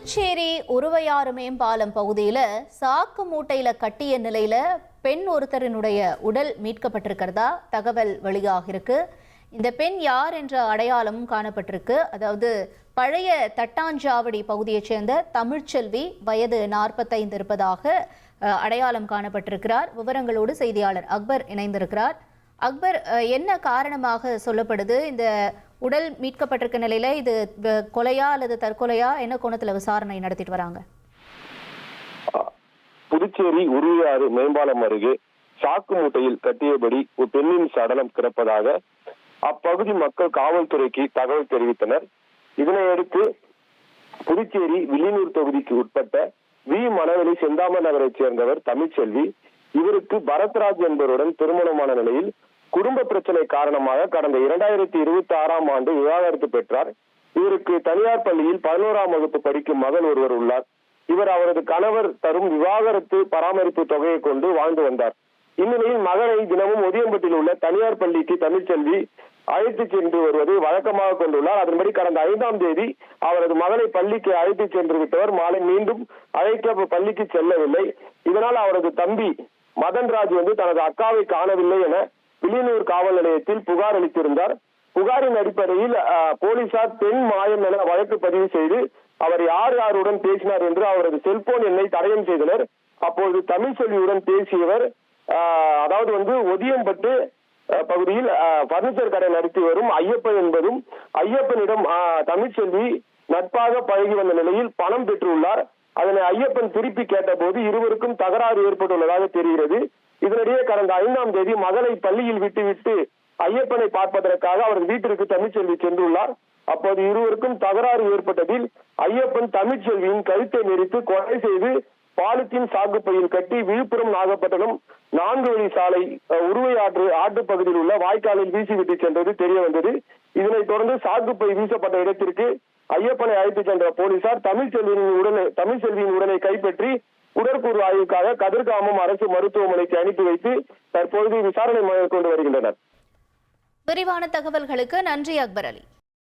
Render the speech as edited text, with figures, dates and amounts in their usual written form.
புதுச்சேரி உருவையாறு மேம்பாலம் பகுதியில் சாக்கு மூட்டையில கட்டிய நிலையில பெண் ஒருத்தரினுடைய உடல் மீட்கப்பட்டிருக்கிறதா தகவல் வெளியாக இருக்கு. இந்த பெண் யார் என்ற அடையாளமும் காணப்பட்டிருக்கு. அதாவது பழைய தட்டாஞ்சாவடி பகுதியைச் சேர்ந்த தமிழ்ச்செல்வி, வயது 45 இருப்பதாக அடையாளம் காணப்பட்டிருக்கிறார். விவரங்களோடு செய்தியாளர் அக்பர் இணைந்திருக்கிறார். அக்பர், என்ன காரணமாக சொல்லப்படுது இந்த உடல் மீட்கப்பட்டிருக்க நிலையில இது கொலையா அல்லது தற்கொலையா, என்ன கோணத்துல விசாரணை நடத்திட்டு வராங்க? புதுச்சேரி உருவையாறு மேம்பாலம் அருகே சாக்கு மூட்டையில் கட்டியபடி ஒரு பெண்ணின் சடலம் கிடப்பதாக அப்பகுதி மக்கள் காவல்துறைக்கு தகவல் தெரிவித்தனர். இதனையடுத்து புதுச்சேரி வில்லியனூர் தொகுதிக்கு உட்பட்ட வி மணவெளி செந்தாமர் நகரைச் சேர்ந்தவர் தமிழ்ச்செல்வி. இவருக்கு பரத்ராஜ் என்பவருடன் திருமணமான நிலையில் குடும்ப பிரச்சனை காரணமாக கடந்த 2026ஆம் ஆண்டு விவாகரத்து பெற்றார். இவருக்கு தனியார் பள்ளியில் 11ஆம் வகுப்பு படிக்கும் மகன் ஒருவர் உள்ளார். இவர் அவரது கணவர் தரும் விவாகரத்து பராமரிப்பு தொகையை கொண்டு வாழ்ந்து வந்தார். இந்நிலையில் மகனை தினமும் ஒதியம்பட்டில் உள்ள தனியார் பள்ளிக்கு தமிழ்ச்செல்வி அழைத்து சென்று வருவதை வழக்கமாக கொண்டுள்ளார். அதன்படி கடந்த 5ஆம் தேதி அவரது மகனை பள்ளிக்கு அழைத்து சென்று விட்டவர் மாலை மீண்டும் அழைக்க பள்ளிக்கு செல்லவில்லை. இதனால் அவரது தம்பி மதன்ராஜ் தனது அக்காவை காணவில்லை என வில்லியனூர் காவல் நிலையத்தில் புகார் அளித்திருந்தார். புகாரின் அடிப்படையில் போலீசார் பெண் மாயம் என வழக்கு பதிவு செய்து அவர் யாருடன் பேசினார் என்று அவரது செல்போன் எண்ணை தடயம் செய்தனர். அப்போது தமிழ்ச்செல்வியுடன் பேசியவர் அதாவது ஒதியம்பட்டு பகுதியில் பர்னிச்சர் கடை நடத்தி வரும் ஐயப்பன் என்பதும், ஐயப்பனிடம் தமிழ்ச்செல்வி நட்பாக பழகி வந்த நிலையில் பணம் பெற்றுள்ளார். அதனை ஐயப்பன் திருப்பி கேட்டபோது இருவருக்கும் தகராறு ஏற்பட்டுள்ளதாக தெரிகிறது. இதனிடையே கடந்த 5ஆம் தேதி மகளை பள்ளியில் விட்டுவிட்டு ஐயப்பனை பார்ப்பதற்காக அவரது வீட்டிற்கு தமிழ்ச்செல்வி சென்றுள்ளார். அப்போது இருவருக்கும் தகராறு ஏற்பட்டதில் ஐயப்பன் தமிழ்ச்செல்வியின் கழுத்தை நெரித்து கொலை செய்து பாலித்தீன் சாக்குப்பையில் கட்டி விழுப்புரம் நாகப்பட்டினம் 4 வழி சாலை உருவையாற்று ஆட்டு பகுதியில் உள்ள வாய்க்காலில் வீசிவிட்டு சென்றது தெரிய வந்தது. இதனைத் தொடர்ந்து சாக்குப்பை வீசப்பட்ட இடத்திற்கு ஐயப்பனை அழைத்து சென்ற போலீசார் தமிழ்ச்செல்வியின் உடலை கைப்பற்றி உடற்கூறு ஆய்வுக்காக கதிர்காமம் அரசு மருத்துவமனைக்கு அனுப்பி வைத்து தற்பொழுது விசாரணை மேற்கொண்டு வருகின்றனர். விரிவான தகவல்களுக்கு நன்றி அக்பர் அலி.